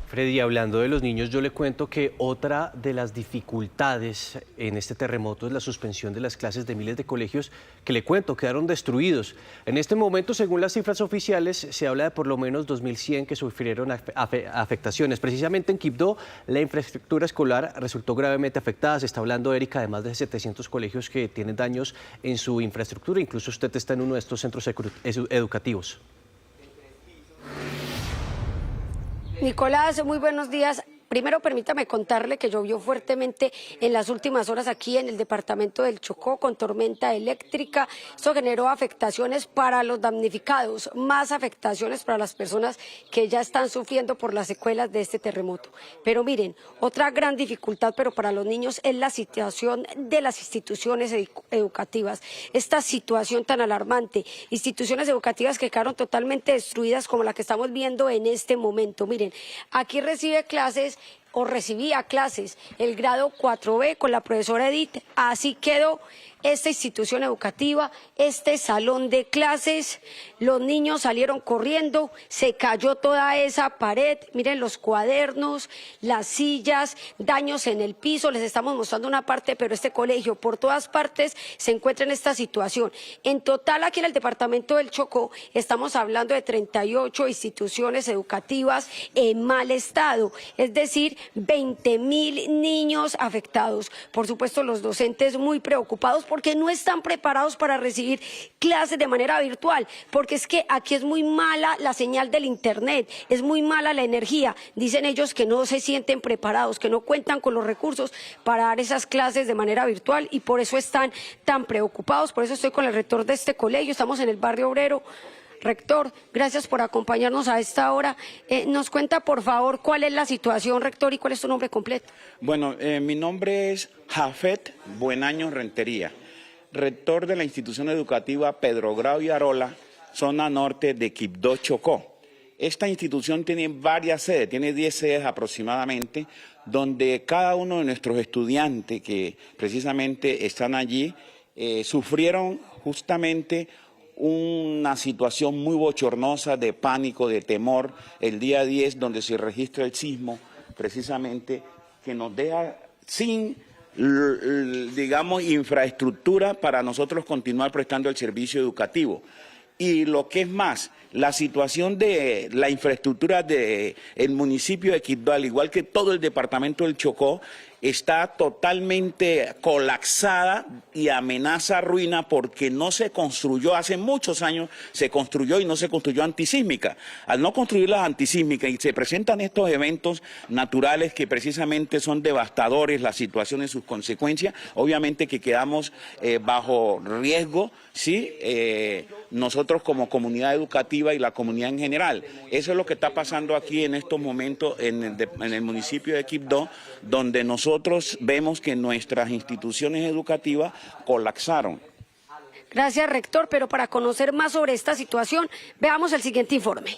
Freddy, hablando de los niños, yo le cuento que otra de las dificultades en este terremoto es la suspensión de las clases de miles de colegios que le cuento, quedaron destruidos. En este momento, según las cifras oficiales, se habla de por lo menos 2.100 que sufrieron afectaciones. Precisamente en Quibdó, la infraestructura escolar resultó gravemente afectada. Se está hablando, Erika, de más de 700 colegios que tienen daños en su infraestructura. Incluso usted está en uno de estos centros educativos. Nicolás, muy buenos días. Primero, permítame contarle que llovió fuertemente en las últimas horas aquí en el departamento del Chocó con tormenta eléctrica. Esto generó afectaciones para los damnificados, más afectaciones para las personas que ya están sufriendo por las secuelas de este terremoto. Pero miren, otra gran dificultad, pero para los niños, es la situación de las instituciones educativas. Esta situación tan alarmante, instituciones educativas que quedaron totalmente destruidas como la que estamos viendo en este momento. Miren, aquí recibe clases o recibía clases el grado 4B con la profesora Edith. Así quedó esta institución educativa, este salón de clases. Los niños salieron corriendo, se cayó toda esa pared, miren los cuadernos, las sillas, daños en el piso. Les estamos mostrando una parte, pero este colegio por todas partes se encuentra en esta situación. En total, aquí en el departamento del Chocó estamos hablando de 38 instituciones educativas en mal estado, es decir, 20.000 niños afectados. Por supuesto, los docentes muy preocupados porque no están preparados para recibir clases de manera virtual, porque es que aquí es muy mala la señal del internet, es muy mala la energía. Dicen ellos que no se sienten preparados, que no cuentan con los recursos para dar esas clases de manera virtual y por eso están tan preocupados. Por eso estoy con el rector de este colegio, estamos en el barrio obrero. Rector, gracias por acompañarnos a esta hora. Nos cuenta, por favor, cuál es la situación, rector, y cuál es su nombre completo. Bueno, mi nombre es Jafet Buenaño Rentería, rector de la institución educativa Pedro Grau y Arola, zona norte de Quibdó, Chocó. Esta institución tiene varias sedes, tiene 10 sedes aproximadamente, donde cada uno de nuestros estudiantes que precisamente están allí sufrieron justamente una situación muy bochornosa de pánico, de temor, el día 10 donde se registra el sismo, precisamente que nos deja sin, digamos, infraestructura para nosotros continuar prestando el servicio educativo. Y lo que es más, la situación de la infraestructura del municipio de Quibdó, al igual que todo el departamento del Chocó, está totalmente colapsada y amenaza ruina porque no se construyó, hace muchos años se construyó y no se construyó antisísmica. Al no construir las antisísmicas y se presentan estos eventos naturales que precisamente son devastadores, las situaciones, sus consecuencias, obviamente que quedamos bajo riesgo, ¿sí? Nosotros como comunidad educativa y la comunidad en general. Eso es lo que está pasando aquí en estos momentos en el municipio de Quibdó, donde nosotros vemos que nuestras instituciones educativas colapsaron. Gracias, rector, pero para conocer más sobre esta situación, veamos el siguiente informe.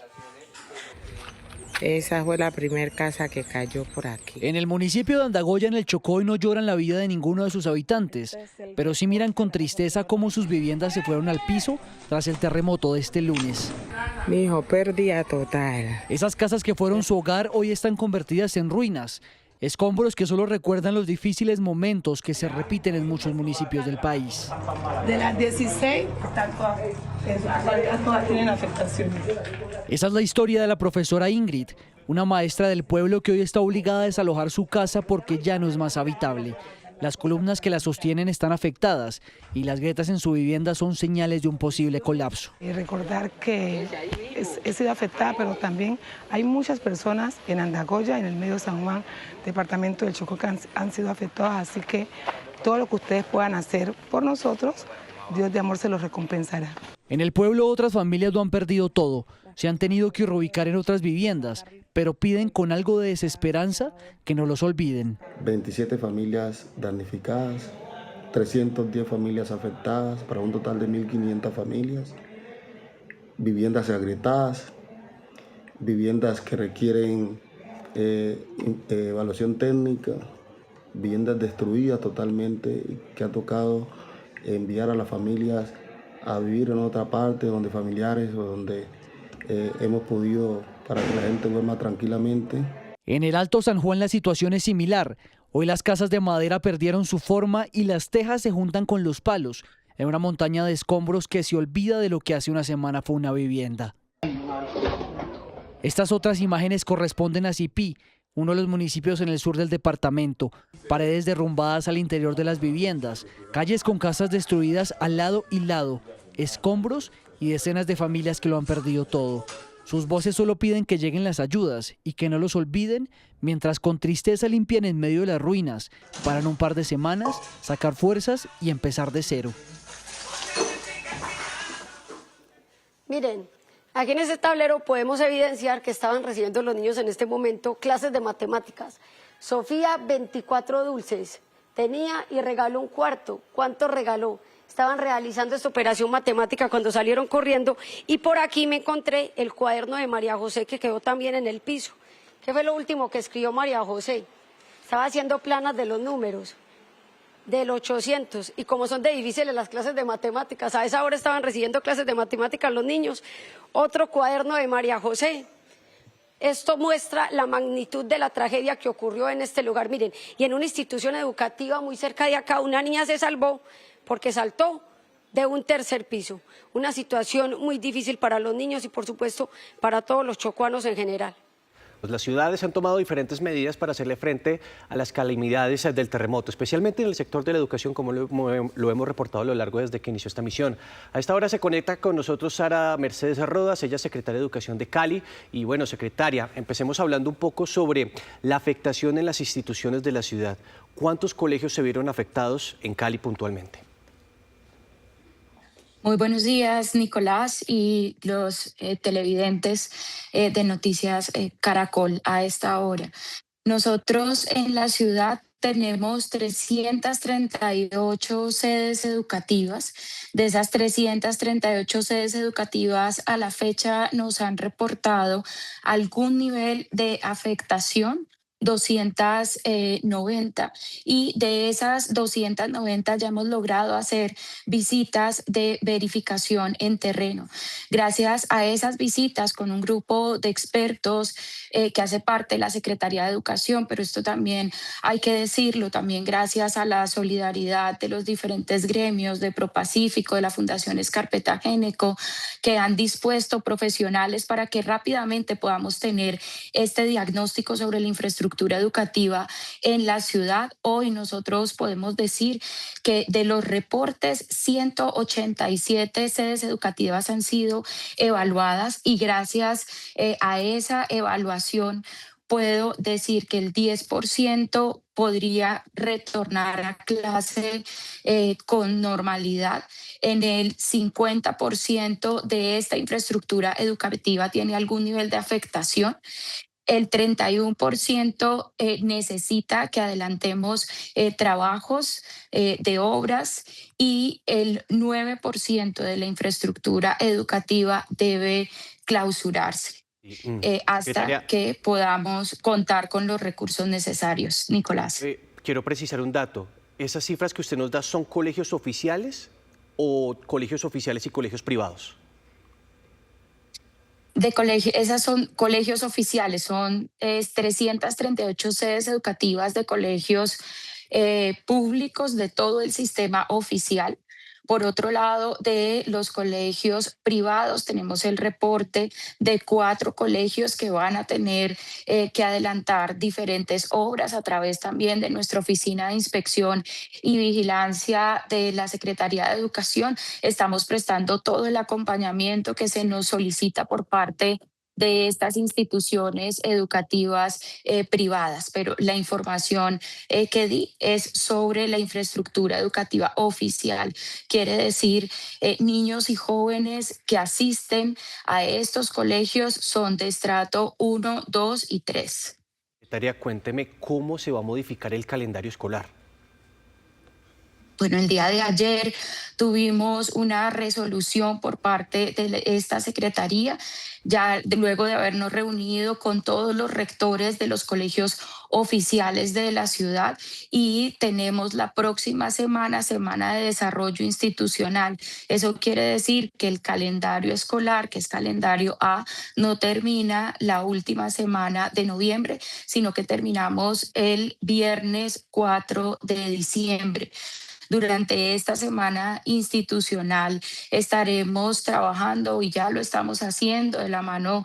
Esa fue la primera casa que cayó por aquí. En el municipio de Andagoya, en el Chocó, no lloran la vida de ninguno de sus habitantes, pero sí miran con tristeza cómo sus viviendas se fueron al piso tras el terremoto de este lunes. Mi hijo, pérdida total. Esas casas que fueron su hogar hoy están convertidas en ruinas. Escombros que solo recuerdan los difíciles momentos que se repiten en muchos municipios del país. De las 16, todas tienen afectaciones. Esa es la historia de la profesora Ingrid, una maestra del pueblo que hoy está obligada a desalojar su casa porque ya no es más habitable. Las columnas que la sostienen están afectadas y las grietas en su vivienda son señales de un posible colapso. Y recordar que he sido afectada, pero también hay muchas personas en Andagoya, en el medio de San Juan, departamento del Chocó, que han sido afectadas. Así que todo lo que ustedes puedan hacer por nosotros, Dios de amor se los recompensará. En el pueblo otras familias lo han perdido todo. Se han tenido que reubicar en otras viviendas, pero piden con algo de desesperanza que no los olviden. 27 familias damnificadas, 310 familias afectadas, para un total de 1.500 familias. Viviendas agrietadas, viviendas que requieren evaluación técnica, viviendas destruidas totalmente, que ha tocado enviar a las familias a vivir en otra parte, donde familiares o donde hemos podido, para que la gente duerma tranquilamente. En el Alto San Juan la situación es similar. Hoy las casas de madera perdieron su forma y las tejas se juntan con los palos en una montaña de escombros que se olvida de lo que hace una semana fue una vivienda. Estas otras imágenes corresponden a Sipí, uno de los municipios en el sur del departamento. Paredes derrumbadas al interior de las viviendas, calles con casas destruidas al lado y lado, escombros y decenas de familias que lo han perdido todo. Sus voces solo piden que lleguen las ayudas y que no los olviden, mientras con tristeza limpian en medio de las ruinas, para en un par de semanas sacar fuerzas y empezar de cero. Miren, aquí en este tablero podemos evidenciar que estaban recibiendo los niños en este momento clases de matemáticas. Sofía, 24 dulces, tenía y regaló un cuarto. ¿Cuánto regaló? Estaban realizando esta operación matemática cuando salieron corriendo y por aquí me encontré el cuaderno de María José que quedó también en el piso. ¿Qué fue lo último que escribió María José? Estaba haciendo planas de los números, del 800, y como son de difíciles las clases de matemáticas, a esa hora estaban recibiendo clases de matemáticas los niños. Otro cuaderno de María José. Esto muestra la magnitud de la tragedia que ocurrió en este lugar. Miren, y en una institución educativa muy cerca de acá, una niña se salvó porque saltó de un tercer piso. Una situación muy difícil para los niños y, por supuesto, para todos los chocuanos en general. Pues las ciudades han tomado diferentes medidas para hacerle frente a las calamidades del terremoto, especialmente en el sector de la educación, como lo hemos reportado a lo largo desde que inició esta misión. A esta hora se conecta con nosotros Sara Mercedes Rodas, ella es secretaria de Educación de Cali. Y bueno, secretaria, empecemos hablando un poco sobre la afectación en las instituciones de la ciudad. ¿Cuántos colegios se vieron afectados en Cali puntualmente? Muy buenos días, Nicolás, y los televidentes de Noticias Caracol a esta hora. Nosotros en la ciudad tenemos 338 sedes educativas. De esas 338 sedes educativas, a la fecha nos han reportado algún nivel de afectación, 290, y de esas 290 ya hemos logrado hacer visitas de verificación en terreno. Gracias a esas visitas con un grupo de expertos que hace parte de la Secretaría de Educación, pero esto también hay que decirlo, también gracias a la solidaridad de los diferentes gremios de ProPacífico, de la Fundación Escarpeta Géneco, que han dispuesto profesionales para que rápidamente podamos tener este diagnóstico sobre la infraestructura educativa en la ciudad. Hoy nosotros podemos decir que de los reportes, 187 sedes educativas han sido evaluadas y gracias a esa evaluación puedo decir que el 10% podría retornar a clase con normalidad. En el 50% de esta infraestructura educativa tiene algún nivel de afectación. El 31% necesita que adelantemos trabajos de obras y el 9% de la infraestructura educativa debe clausurarse hasta que podamos contar con los recursos necesarios. Nicolás. Quiero precisar un dato. ¿Esas cifras que usted nos da son colegios oficiales o colegios oficiales y colegios privados? Esas son colegios oficiales, son 338 sedes educativas de colegios públicos de todo el sistema oficial. Por otro lado, de los colegios privados tenemos el reporte de 4 colegios que van a tener que adelantar diferentes obras a través también de nuestra Oficina de Inspección y Vigilancia de la Secretaría de Educación. Estamos prestando todo el acompañamiento que se nos solicita por parte de estas instituciones educativas privadas, pero la información que di es sobre la infraestructura educativa oficial. Quiere decir, niños y jóvenes que asisten a estos colegios son de estrato 1, 2 y 3. Secretaria, cuénteme cómo se va a modificar el calendario escolar. Bueno, el día de ayer tuvimos una resolución por parte de esta secretaría, luego de habernos reunido con todos los rectores de los colegios oficiales de la ciudad, y tenemos la próxima semana de desarrollo institucional. Eso quiere decir que el calendario escolar, que es calendario A, no termina la última semana de noviembre, sino que terminamos el viernes 4 de diciembre. Durante esta semana institucional estaremos trabajando, y ya lo estamos haciendo de la mano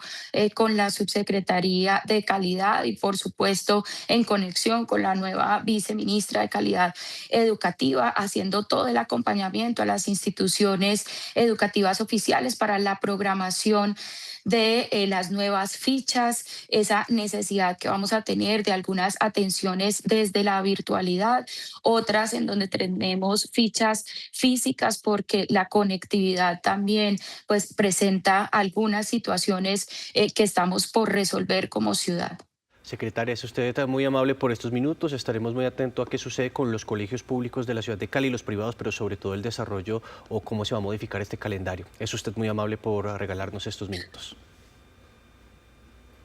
con la Subsecretaría de Calidad y por supuesto en conexión con la nueva viceministra de Calidad Educativa, haciendo todo el acompañamiento a las instituciones educativas oficiales para la programación de las nuevas fichas, esa necesidad que vamos a tener de algunas atenciones desde la virtualidad, otras en donde tenemos fichas físicas porque la conectividad también pues presenta algunas situaciones que estamos por resolver como ciudad. Secretaria, es usted muy amable por estos minutos. Estaremos muy atentos a qué sucede con los colegios públicos de la ciudad de Cali, los privados, pero sobre todo el desarrollo o cómo se va a modificar este calendario. Es usted muy amable por regalarnos estos minutos.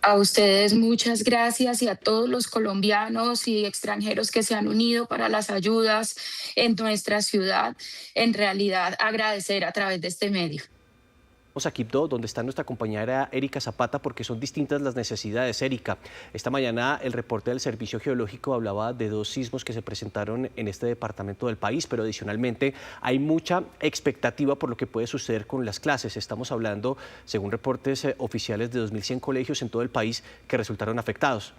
A ustedes muchas gracias, y a todos los colombianos y extranjeros que se han unido para las ayudas en nuestra ciudad. En realidad, agradecer a través de este medio. Vamos a Quibdó, donde está nuestra compañera Erika Zapata, porque son distintas las necesidades. Erika, esta mañana el reporte del Servicio Geológico hablaba de 2 sismos que se presentaron en este departamento del país, pero adicionalmente hay mucha expectativa por lo que puede suceder con las clases. Estamos hablando, según reportes oficiales, de 2.100 colegios en todo el país que resultaron afectados.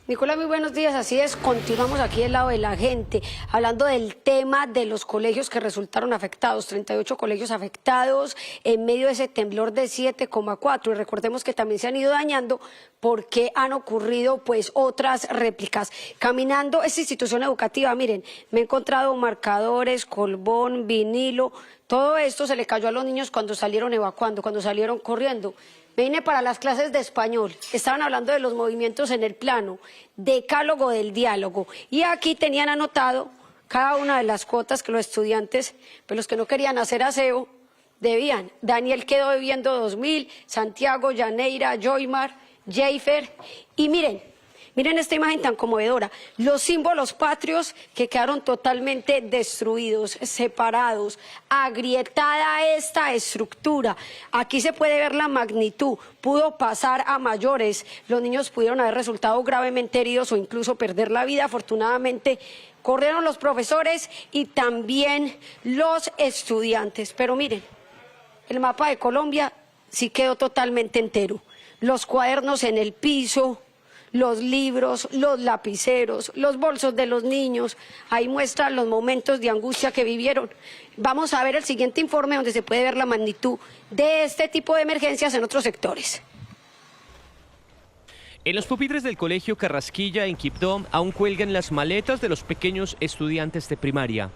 Nicolás, muy buenos días. Así es, continuamos aquí del lado de la gente, hablando del tema de los colegios que resultaron afectados, 38 colegios afectados en medio de ese temblor de 7,4, y recordemos que también se han ido dañando porque han ocurrido pues otras réplicas. Caminando esta institución educativa, miren, me he encontrado marcadores, colbón, vinilo, todo esto se le cayó a los niños cuando salieron evacuando, cuando salieron corriendo. Vine para las clases de español, estaban hablando de los movimientos en el plano, decálogo del diálogo, y aquí tenían anotado cada una de las cuotas que los estudiantes, pues los que no querían hacer aseo, debían. Daniel quedó debiendo 2.000, Santiago, Yaneira, Joymar, Jeifer, y miren esta imagen tan conmovedora, los símbolos patrios que quedaron totalmente destruidos, separados, agrietada esta estructura. Aquí se puede ver la magnitud, pudo pasar a mayores, los niños pudieron haber resultado gravemente heridos o incluso perder la vida. Afortunadamente corrieron los profesores y también los estudiantes, pero miren, el mapa de Colombia sí quedó totalmente entero, los cuadernos en el piso, los libros, los lapiceros, los bolsos de los niños, ahí muestran los momentos de angustia que vivieron. Vamos a ver el siguiente informe donde se puede ver la magnitud de este tipo de emergencias en otros sectores. En los pupitres del Colegio Carrasquilla en Quibdó aún cuelgan las maletas de los pequeños estudiantes de primaria.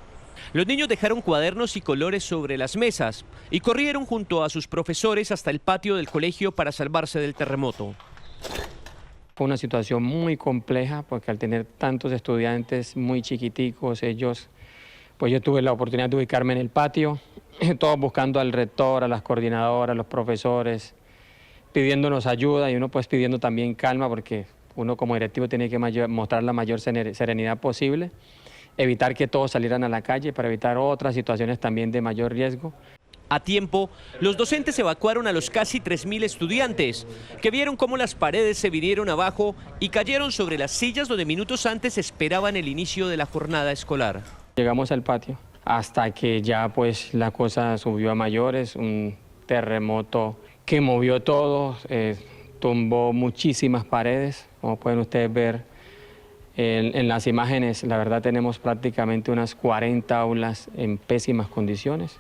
Los niños dejaron cuadernos y colores sobre las mesas y corrieron junto a sus profesores hasta el patio del colegio para salvarse del terremoto. Fue una situación muy compleja porque al tener tantos estudiantes muy chiquiticos, pues yo tuve la oportunidad de ubicarme en el patio, todos buscando al rector, a las coordinadoras, a los profesores, pidiéndonos ayuda, y uno pues pidiendo también calma, porque uno como directivo tiene que mostrar la mayor serenidad posible, evitar que todos salieran a la calle para evitar otras situaciones también de mayor riesgo. A tiempo, los docentes evacuaron a los casi 3.000 estudiantes, que vieron cómo las paredes se vinieron abajo y cayeron sobre las sillas donde minutos antes esperaban el inicio de la jornada escolar. Llegamos al patio hasta que ya pues la cosa subió a mayores, un terremoto que movió todo, tumbó muchísimas paredes, como pueden ustedes ver en las imágenes. La verdad tenemos prácticamente unas 40 aulas en pésimas condiciones.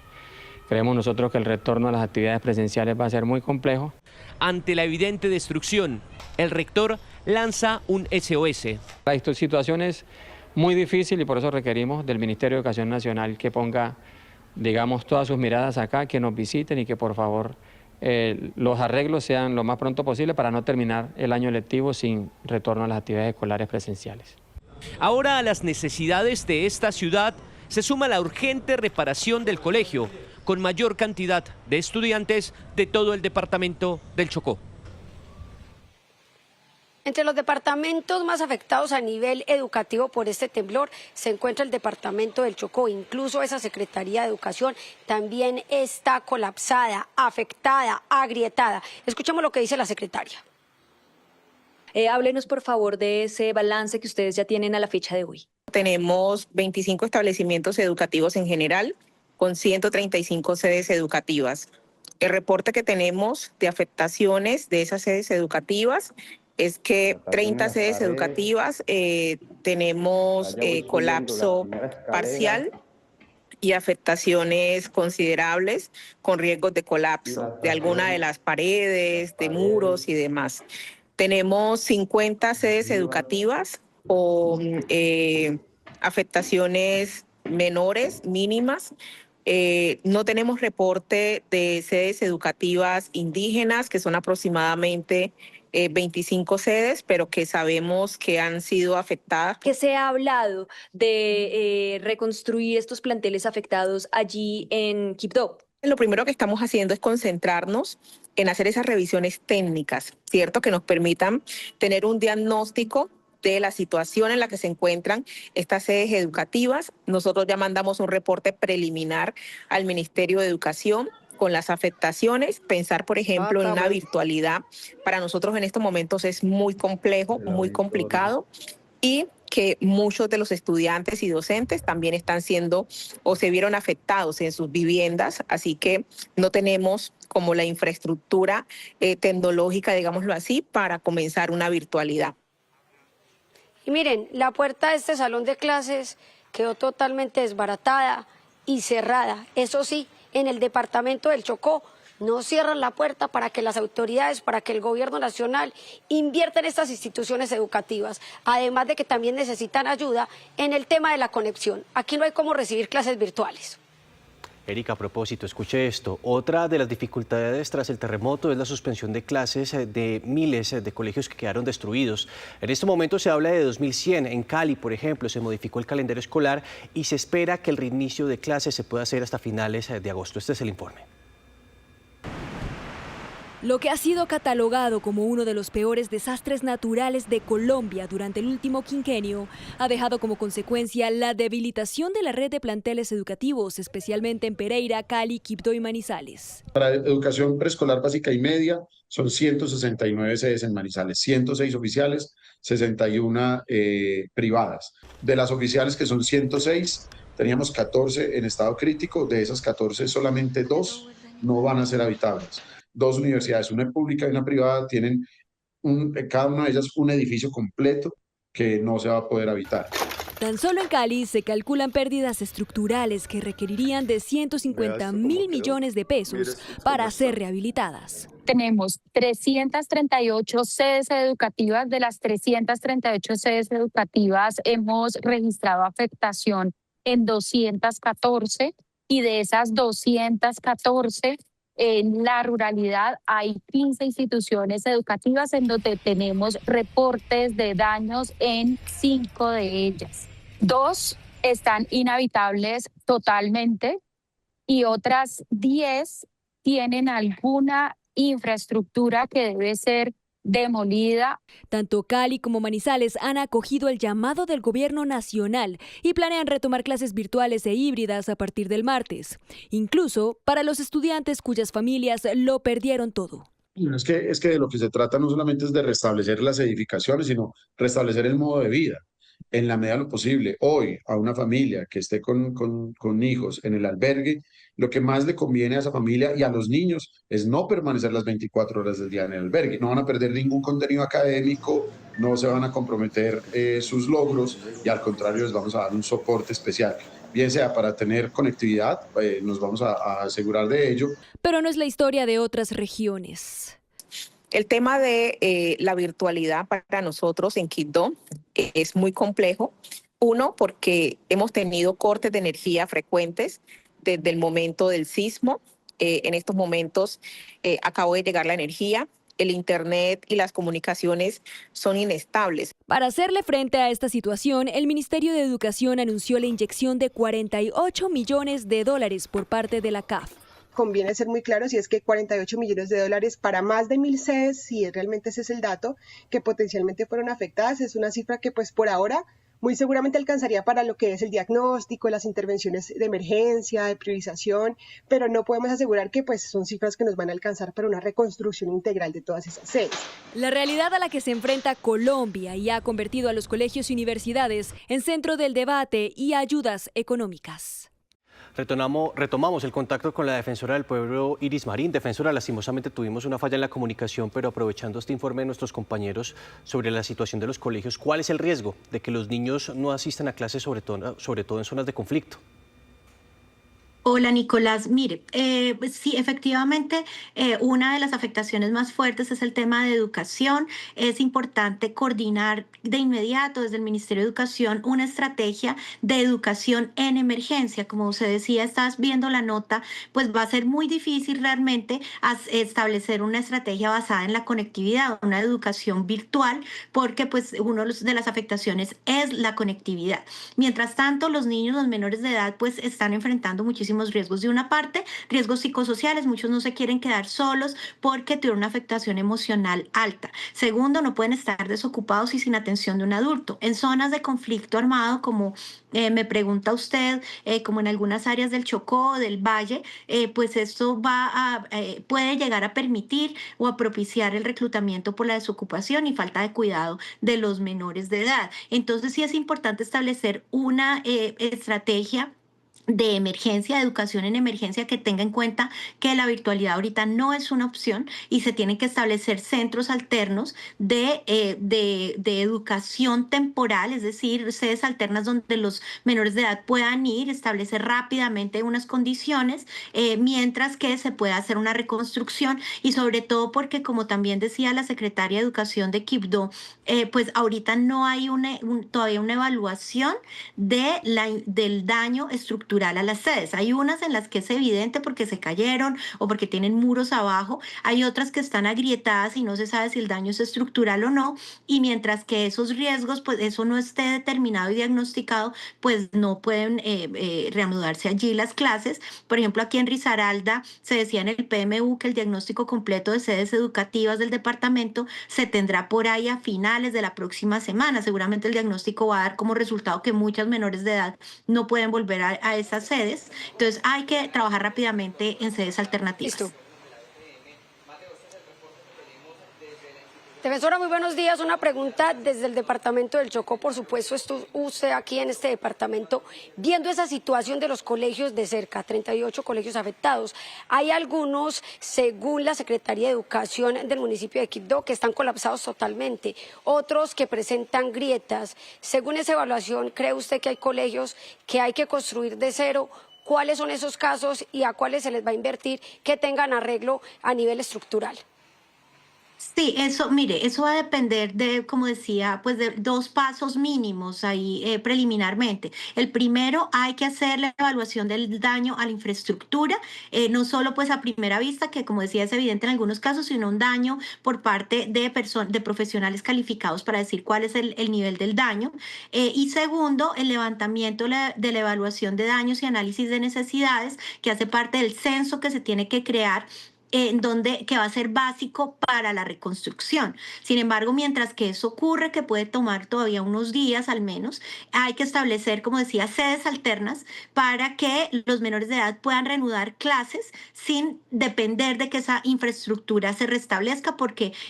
Creemos nosotros que el retorno a las actividades presenciales va a ser muy complejo. Ante la evidente destrucción, el rector lanza un SOS. La situación es muy difícil y por eso requerimos del Ministerio de Educación Nacional que ponga, digamos, todas sus miradas acá, que nos visiten y que por favor los arreglos sean lo más pronto posible para no terminar el año lectivo sin retorno a las actividades escolares presenciales. Ahora a las necesidades de esta ciudad se suma la urgente reparación del colegio, con mayor cantidad de estudiantes de todo el departamento del Chocó. Entre los departamentos más afectados a nivel educativo por este temblor se encuentra el departamento del Chocó. Incluso esa Secretaría de Educación también está colapsada, afectada, agrietada. Escuchemos lo que dice la secretaria. Háblenos por favor de ese balance que ustedes ya tienen a la fecha de hoy. Tenemos 25 establecimientos educativos en general, con 135 sedes educativas. El reporte que tenemos de afectaciones de esas sedes educativas es que 30 sedes educativas tenemos colapso parcial y afectaciones considerables con riesgos de colapso de alguna de las paredes, de muros y demás. Tenemos 50 sedes educativas con afectaciones menores, mínimas. No tenemos reporte de sedes educativas indígenas, que son aproximadamente 25 sedes, pero que sabemos que han sido afectadas. ¿Qué se ha hablado de reconstruir estos planteles afectados allí en Quibdó? Lo primero que estamos haciendo es concentrarnos en hacer esas revisiones técnicas, ¿cierto? Que nos permitan tener un diagnóstico de la situación en la que se encuentran estas sedes educativas. Nosotros ya mandamos un reporte preliminar al Ministerio de Educación con las afectaciones. Pensar, por ejemplo, en una virtualidad para nosotros en estos momentos es muy complejo, muy complicado, y que muchos de los estudiantes y docentes también están siendo o se vieron afectados en sus viviendas, así que no tenemos como la infraestructura tecnológica, digámoslo así, para comenzar una virtualidad. Y miren, la puerta de este salón de clases quedó totalmente desbaratada y cerrada. Eso sí, en el departamento del Chocó no cierran la puerta para que las autoridades, para que el gobierno nacional invierta en estas instituciones educativas, además de que también necesitan ayuda en el tema de la conexión. Aquí no hay cómo recibir clases virtuales. Erika, a propósito, escuche esto. Otra de las dificultades tras el terremoto es la suspensión de clases de miles de colegios que quedaron destruidos. En este momento se habla de 2100. En Cali, por ejemplo, se modificó el calendario escolar y se espera que el reinicio de clases se pueda hacer hasta finales de agosto. Este es el informe. Lo que ha sido catalogado como uno de los peores desastres naturales de Colombia durante el último quinquenio ha dejado como consecuencia la debilitación de la red de planteles educativos, especialmente en Pereira, Cali, Quibdó y Manizales. Para educación preescolar básica y media son 169 sedes en Manizales, 106 oficiales, 61 privadas. De las oficiales, que son 106, teníamos 14 en estado crítico. De esas 14, solamente 2 no van a ser habitables. 2 universidades, una pública y una privada, tienen cada una de ellas un edificio completo que no se va a poder habitar. Tan solo en Cali se calculan pérdidas estructurales que requerirían de 150.000 millones de pesos para ser rehabilitadas. Tenemos 338 sedes educativas. De las 338 sedes educativas hemos registrado afectación en 214, y de esas 214 en la ruralidad hay 15 instituciones educativas en donde tenemos reportes de daños en 5 de ellas. 2 están inhabitables totalmente y otras 10 tienen alguna infraestructura que debe ser demolida. Tanto Cali como Manizales han acogido el llamado del gobierno nacional y planean retomar clases virtuales e híbridas a partir del martes, incluso para los estudiantes cuyas familias lo perdieron todo. Es que de lo que se trata no solamente es de restablecer las edificaciones, sino restablecer el modo de vida en la medida de lo posible. Hoy, a una familia que esté con hijos en el albergue, lo que más le conviene a esa familia y a los niños es no permanecer las 24 horas del día en el albergue. No van a perder ningún contenido académico, no se van a comprometer sus logros, y al contrario les vamos a dar un soporte especial. Bien sea para tener conectividad, nos vamos a asegurar de ello. Pero no es la historia de otras regiones. El tema de la virtualidad para nosotros en Quibdó es muy complejo. Uno, porque hemos tenido cortes de energía frecuentes desde el momento del sismo. En estos momentos acabó de llegar la energía. el internet y las comunicaciones son inestables. Para hacerle frente a esta situación, el Ministerio de Educación anunció la inyección de $48 millones por parte de la CAF. Conviene ser muy claro si es que $48 millones para más de 1.000 sedes, si realmente ese es el dato, que potencialmente fueron afectadas, es una cifra que pues por ahora muy seguramente alcanzaría para lo que es el diagnóstico, las intervenciones de emergencia, de priorización, pero no podemos asegurar que pues son cifras que nos van a alcanzar para una reconstrucción integral de todas esas sedes. La realidad a la que se enfrenta Colombia y ha convertido a los colegios y universidades en centro del debate y ayudas económicas. Retomamos el contacto con la defensora del pueblo, Iris Marín. Defensora, lastimosamente tuvimos una falla en la comunicación, pero aprovechando este informe de nuestros compañeros sobre la situación de los colegios, ¿cuál es el riesgo de que los niños no asistan a clases, sobre todo en zonas de conflicto? Hola Nicolás, mire, sí, efectivamente, una de las afectaciones más fuertes es el tema de educación. Es importante coordinar de inmediato desde el Ministerio de Educación una estrategia de educación en emergencia. Como se decía, estás viendo la nota, pues va a ser muy difícil realmente establecer una estrategia basada en la conectividad, una educación virtual, porque pues una de las afectaciones es la conectividad. Mientras tanto, los niños, los menores de edad, pues están enfrentando muchísimos riesgos. De una parte, riesgos psicosociales, muchos no se quieren quedar solos porque tuvieron una afectación emocional alta. Segundo, no pueden estar desocupados y sin atención de un adulto. En zonas de conflicto armado, como me pregunta usted, como en algunas áreas del Chocó o del Valle, pues esto puede llegar a permitir o a propiciar el reclutamiento por la desocupación y falta de cuidado de los menores de edad. Entonces sí es importante establecer una estrategia de emergencia, de educación en emergencia, que tenga en cuenta que la virtualidad ahorita no es una opción y se tienen que establecer centros alternos de educación temporal, es decir, sedes alternas donde los menores de edad puedan ir, establecer rápidamente unas condiciones, mientras que se pueda hacer una reconstrucción y sobre todo porque, como también decía la secretaria de Educación de Quibdó, pues ahorita no hay todavía una evaluación del daño estructural a las sedes. Hay unas en las que es evidente porque se cayeron o porque tienen muros abajo, hay otras que están agrietadas y no se sabe si el daño es estructural o no, y mientras que esos riesgos, pues eso no esté determinado y diagnosticado, pues no pueden reanudarse allí las clases. Por ejemplo, aquí en Risaralda se decía en el PMU que el diagnóstico completo de sedes educativas del departamento se tendrá por ahí a finales de la próxima semana. Seguramente el diagnóstico va a dar como resultado que muchas menores de edad no pueden volver a esas sedes, entonces hay que trabajar rápidamente en sedes alternativas. Listo. Defensora, muy buenos días. Una pregunta desde el departamento del Chocó. Por supuesto, usted aquí en este departamento, viendo esa situación de los colegios de cerca, 38 colegios afectados. Hay algunos, según la Secretaría de Educación del municipio de Quibdó, que están colapsados totalmente. Otros que presentan grietas. Según esa evaluación, ¿cree usted que hay colegios que hay que construir de cero? ¿Cuáles son esos casos y a cuáles se les va a invertir que tengan arreglo a nivel estructural? Sí, eso, mire, eso va a depender de, como decía, pues de dos pasos mínimos ahí preliminarmente. El primero, hay que hacer la evaluación del daño a la infraestructura, no solo pues a primera vista, que como decía es evidente en algunos casos, sino un daño por parte de profesionales calificados para decir cuál es el nivel del daño. Y segundo, el levantamiento de la evaluación de daños y análisis de necesidades, que hace parte del censo que se tiene que crear, que va a ser básico para la reconstrucción. Sin embargo, mientras que eso ocurre, que puede tomar todavía unos días al menos, hay que establecer, como decía, sedes alternas para que los menores de edad puedan reanudar clases sin depender de que esa infraestructura se restablezca,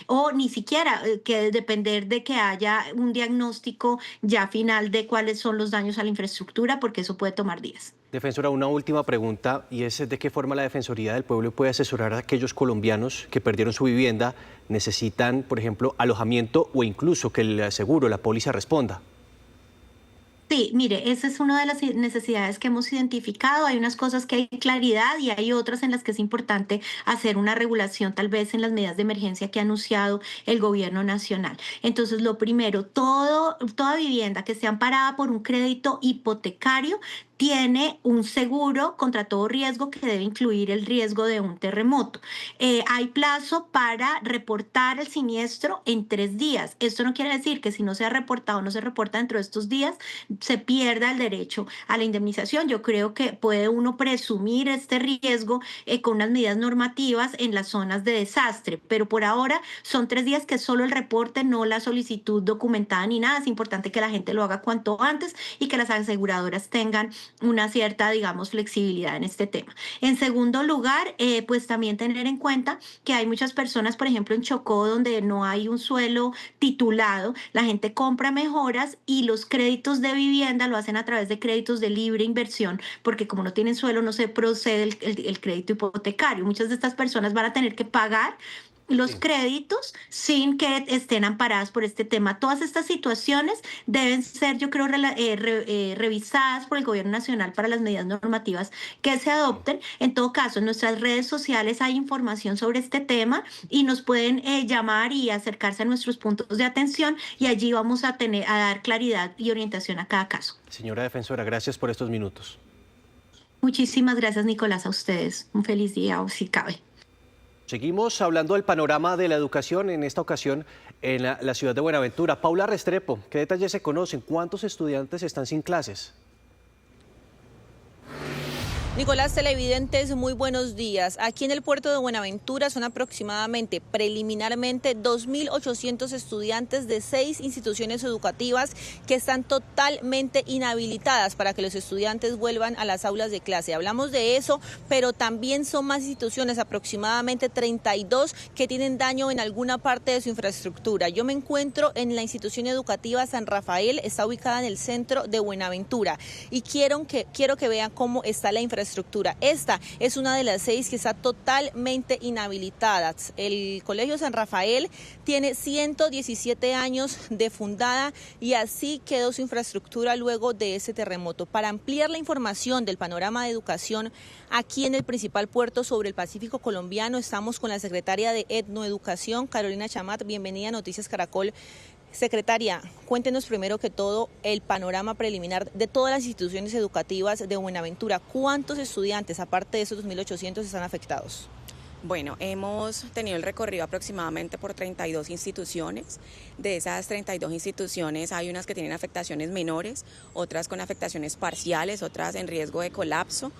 o ni siquiera que depender de que haya un diagnóstico ya final de cuáles son los daños a la infraestructura, porque eso puede tomar días. Defensora, una última pregunta, y es ¿de qué forma la Defensoría del Pueblo puede asesorar a aquellos colombianos que perdieron su vivienda, necesitan, por ejemplo, alojamiento o incluso que el seguro, la póliza responda? Sí, mire, esa es una de las necesidades que hemos identificado. Hay unas cosas que hay claridad y hay otras en las que es importante hacer una regulación, tal vez en las medidas de emergencia que ha anunciado el gobierno nacional. Entonces, lo primero, toda vivienda que esté amparada por un crédito hipotecario tiene un seguro contra todo riesgo que debe incluir el riesgo de un terremoto. Hay plazo para reportar el siniestro en 3 días. Esto no quiere decir que si no se ha reportado o no se reporta dentro de estos días, se pierda el derecho a la indemnización. Yo creo que puede uno presumir este riesgo con unas medidas normativas en las zonas de desastre, pero por ahora son 3 días que solo el reporte, no la solicitud documentada ni nada. Es importante que la gente lo haga cuanto antes y que las aseguradoras tengan una cierta, digamos, flexibilidad en este tema. En segundo lugar, pues también tener en cuenta que hay muchas personas, por ejemplo, en Chocó, donde no hay un suelo titulado, la gente compra mejoras y los créditos de vivienda lo hacen a través de créditos de libre inversión, porque como no tienen suelo, no se procede el crédito hipotecario. Muchas de estas personas van a tener que pagar los créditos sin que estén amparadas por este tema. Todas estas situaciones deben ser, yo creo, revisadas por el Gobierno Nacional para las medidas normativas que se adopten. En todo caso, en nuestras redes sociales hay información sobre este tema y nos pueden llamar y acercarse a nuestros puntos de atención y allí vamos a dar claridad y orientación a cada caso. Señora defensora, gracias por estos minutos. Muchísimas gracias, Nicolás, a ustedes. Un feliz día, o si cabe. Seguimos hablando del panorama de la educación, en esta ocasión en la ciudad de Buenaventura. Paula Restrepo, ¿qué detalles se conocen? ¿Cuántos estudiantes están sin clases? Nicolás, televidentes, muy buenos días. Aquí en el puerto de Buenaventura son aproximadamente, preliminarmente, 2.800 estudiantes de 6 instituciones educativas que están totalmente inhabilitadas para que los estudiantes vuelvan a las aulas de clase. Hablamos de eso, pero también son más instituciones, aproximadamente 32, que tienen daño en alguna parte de su infraestructura. Yo me encuentro en la institución educativa San Rafael, está ubicada en el centro de Buenaventura, y quiero que vean cómo está la infraestructura. Esta es una de las 6 que está totalmente inhabilitada. El Colegio San Rafael tiene 117 años de fundada y así quedó su infraestructura luego de ese terremoto. Para ampliar la información del panorama de educación aquí en el principal puerto sobre el Pacífico colombiano, estamos con la secretaria de Etnoeducación, Carolina Chamat. Bienvenida a Noticias Caracol. Secretaria, cuéntenos primero que todo el panorama preliminar de todas las instituciones educativas de Buenaventura. ¿Cuántos estudiantes, aparte de esos 2.800, están afectados? Bueno, hemos tenido el recorrido aproximadamente por 32 instituciones. De esas 32 instituciones hay unas que tienen afectaciones menores, otras con afectaciones parciales, otras en riesgo de colapso,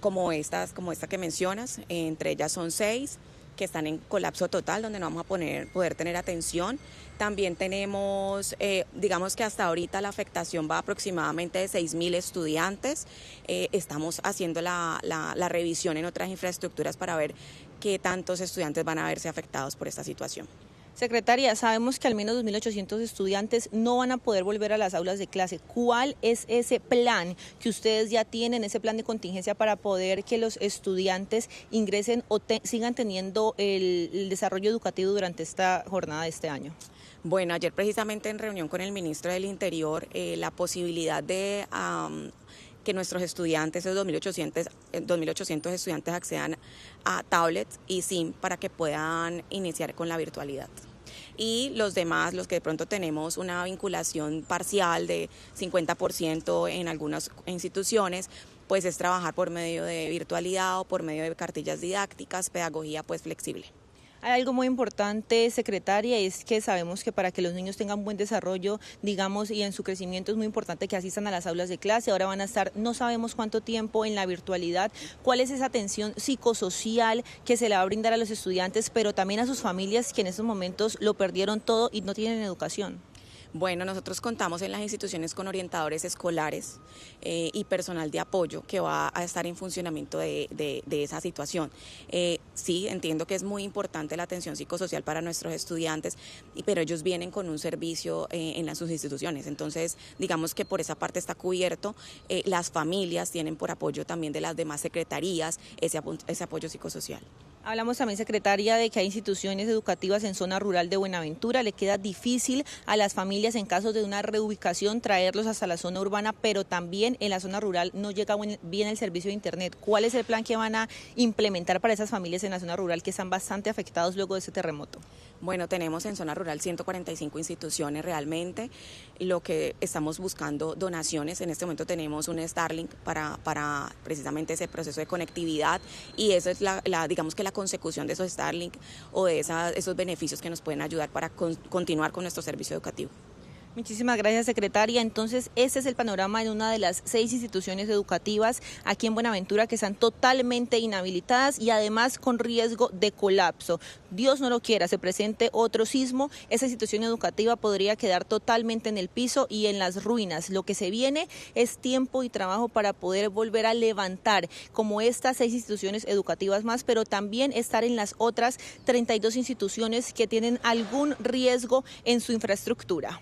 como esta que mencionas. Entre ellas son 6 que están en colapso total, donde no vamos a poder tener atención. También tenemos, digamos que hasta ahorita la afectación va aproximadamente de 6.000 estudiantes. Estamos haciendo la revisión en otras infraestructuras para ver qué tantos estudiantes van a verse afectados por esta situación. Secretaria, sabemos que al menos 2.800 estudiantes no van a poder volver a las aulas de clase. ¿Cuál es ese plan que ustedes ya tienen, ese plan de contingencia para poder que los estudiantes ingresen o sigan teniendo el desarrollo educativo durante esta jornada de este año? Bueno, ayer precisamente en reunión con el ministro del Interior, la posibilidad de que nuestros estudiantes, esos 2.800 estudiantes, accedan a tablets y SIM para que puedan iniciar con la virtualidad. Y los demás, los que de pronto tenemos una vinculación parcial de 50% en algunas instituciones, pues es trabajar por medio de virtualidad o por medio de cartillas didácticas, pedagogía pues flexible. Hay algo muy importante, secretaria, es que sabemos que para que los niños tengan buen desarrollo, digamos, y en su crecimiento es muy importante que asistan a las aulas de clase. Ahora van a estar, no sabemos cuánto tiempo en la virtualidad. ¿Cuál es esa atención psicosocial que se le va a brindar a los estudiantes, pero también a sus familias que en estos momentos lo perdieron todo y no tienen educación? Bueno, nosotros contamos en las instituciones con orientadores escolares y personal de apoyo que va a estar en funcionamiento de esa situación. Sí, entiendo que es muy importante la atención psicosocial para nuestros estudiantes, pero ellos vienen con un servicio en sus instituciones. Entonces, digamos que por esa parte está cubierto. Las familias tienen por apoyo también de las demás secretarías ese apoyo psicosocial. Hablamos también, secretaria, de que hay instituciones educativas en zona rural de Buenaventura. Le queda difícil a las familias en caso de una reubicación traerlos hasta la zona urbana, pero también en la zona rural no llega bien el servicio de internet. ¿Cuál es el plan que van a implementar para esas familias en la zona rural que están bastante afectados luego de ese terremoto? Bueno, tenemos en zona rural 145 instituciones realmente. Lo que estamos buscando donaciones, en este momento tenemos un Starlink para precisamente ese proceso de conectividad, y eso es digamos que la consecución de esos Starlink o de esos beneficios que nos pueden ayudar para continuar con nuestro servicio educativo. Muchísimas gracias, secretaria. Entonces, ese es el panorama en una de las 6 instituciones educativas aquí en Buenaventura que están totalmente inhabilitadas y además con riesgo de colapso. Dios no lo quiera, se presente otro sismo, esa institución educativa podría quedar totalmente en el piso y en las ruinas. Lo que se viene es tiempo y trabajo para poder volver a levantar como estas 6 instituciones educativas más, pero también estar en las otras 32 instituciones que tienen algún riesgo en su infraestructura.